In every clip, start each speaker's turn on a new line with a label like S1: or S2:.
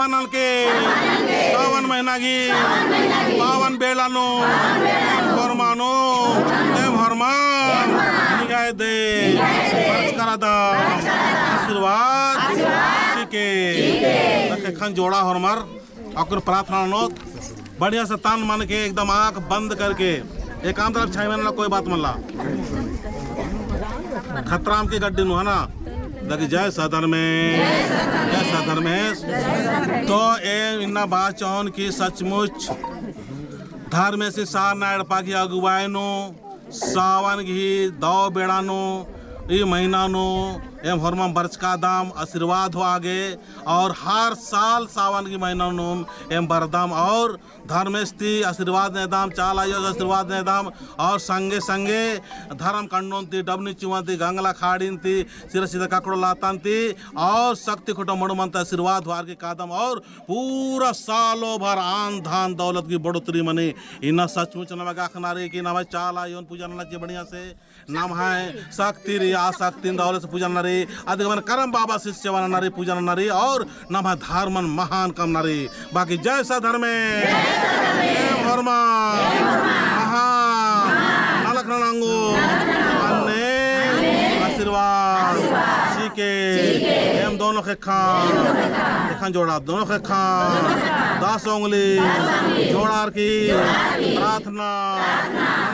S1: साफानल के सावन महीना की पावन बेलानो फरमानो एम हरमान निगाह दे करा आशीर्वाद के खन जोड़ा हरमर और प्रार्थना नो बढ़िया से तान मान के एकदम आंख बंद करके एक आम तरफ छाई मैंने कोई बात मल्ला खतराम की गड्डी नु है ना लगी जय सदन में तो ए इन्ना बात चौन की सचमुच धर्म से सार नायड़ पाकी अगुवाई नो सावन की दौ बेड़ा नो ये महीना नो एम हरमम बरच का दाम आशीर्वाद हो आगे और हर साल सावन की महीना नो एम बरदाम और धर्मेस्ती आशीर्वाद ने दाम चाल आयो आशीर्वाद ने दाम और संगे संगे धर्म कंडोंती डबनी चिवंती गंगला खाड़ींती सिर सीधा काकड़ो लातांती और शक्ति खुटो मणुमंत आशीर्वाद वार के कादम और पूरा सालों भर आन धान दौलत की बढ़ोतरी मनी इना सचमुच नमक आखनारी की नाम चाल आयो पूजा नची बढ़िया से नाम है शक्ति री आशक्ति दौलत से पूजा नरी आदि मन करम बाबा शिष्य वाला नारी पूजा नारी और नाम है धर्मन महान कम नारी बाकी जैसा धर्म महान नलखनांगो अन्ने आशीर्वाद सीके एम दोनों के खान जोड़ा दोनों के खान 10 उंगली जोड़ार की प्रार्थना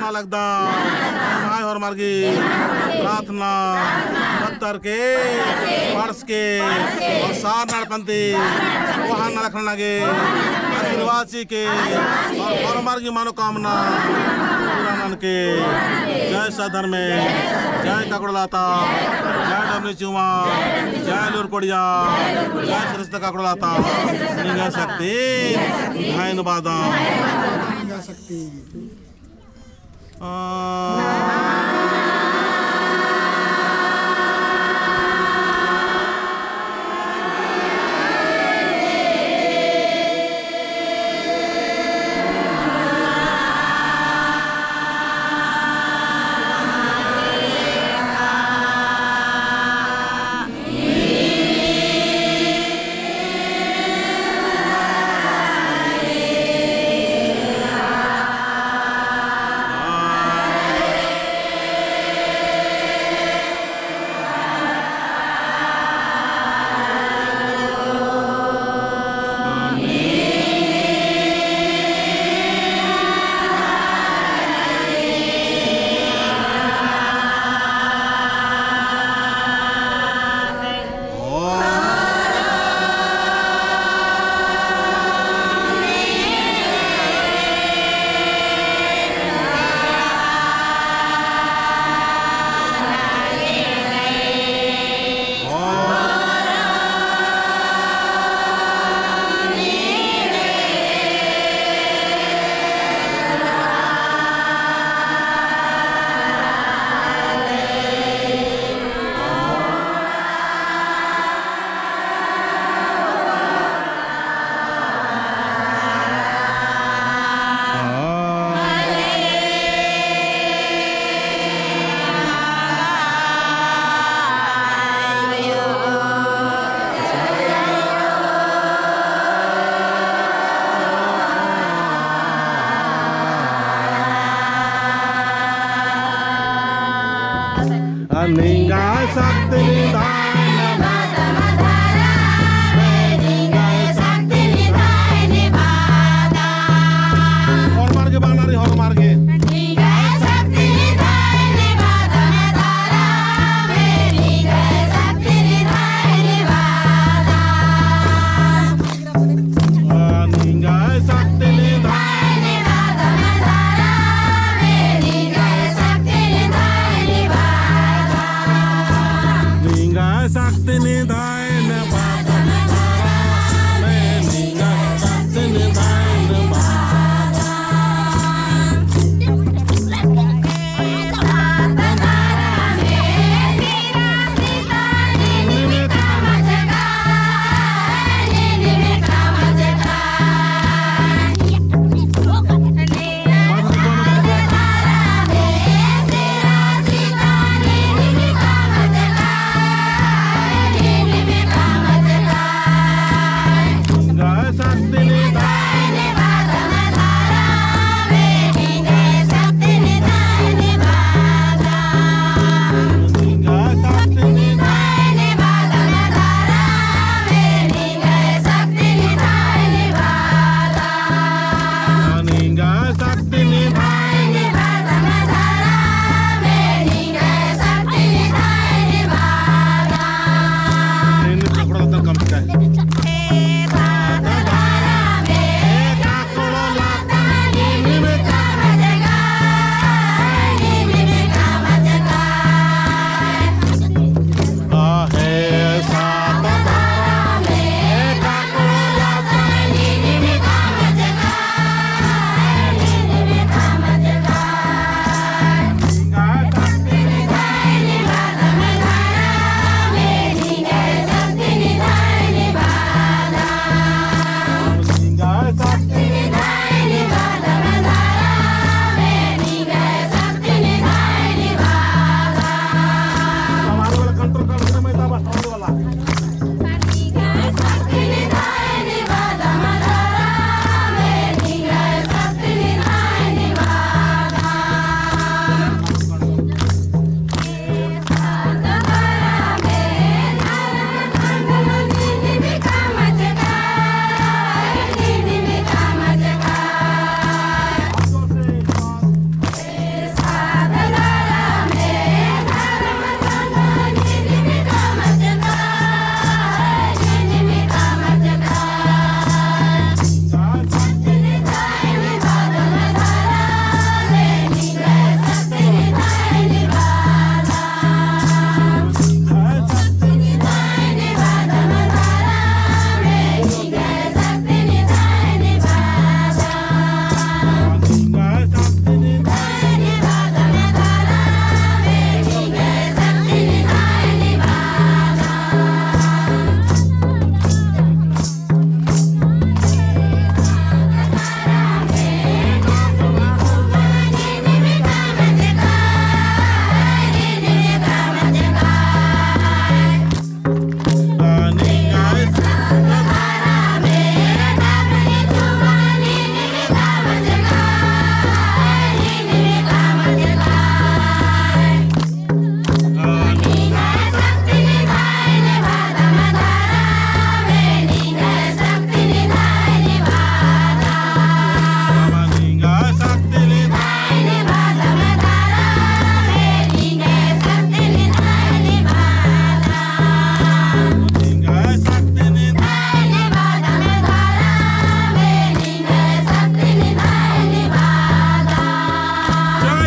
S1: ना लगदा भाई और मार्गी प्रार्थना पत्थर के फर्श के और सार नाड़पंती वहाँ ना रखने लगे आशीर्वाद सी के और मार्गी मनोकामना पुरानन के जय सदर में जय काकड़लाता जय डबनी चुमा जय लुरकोड़िया जय सरिस्ता काकड़लाता निगा शक्ति भाई नुबादा निगा शक्ति Ninga sakti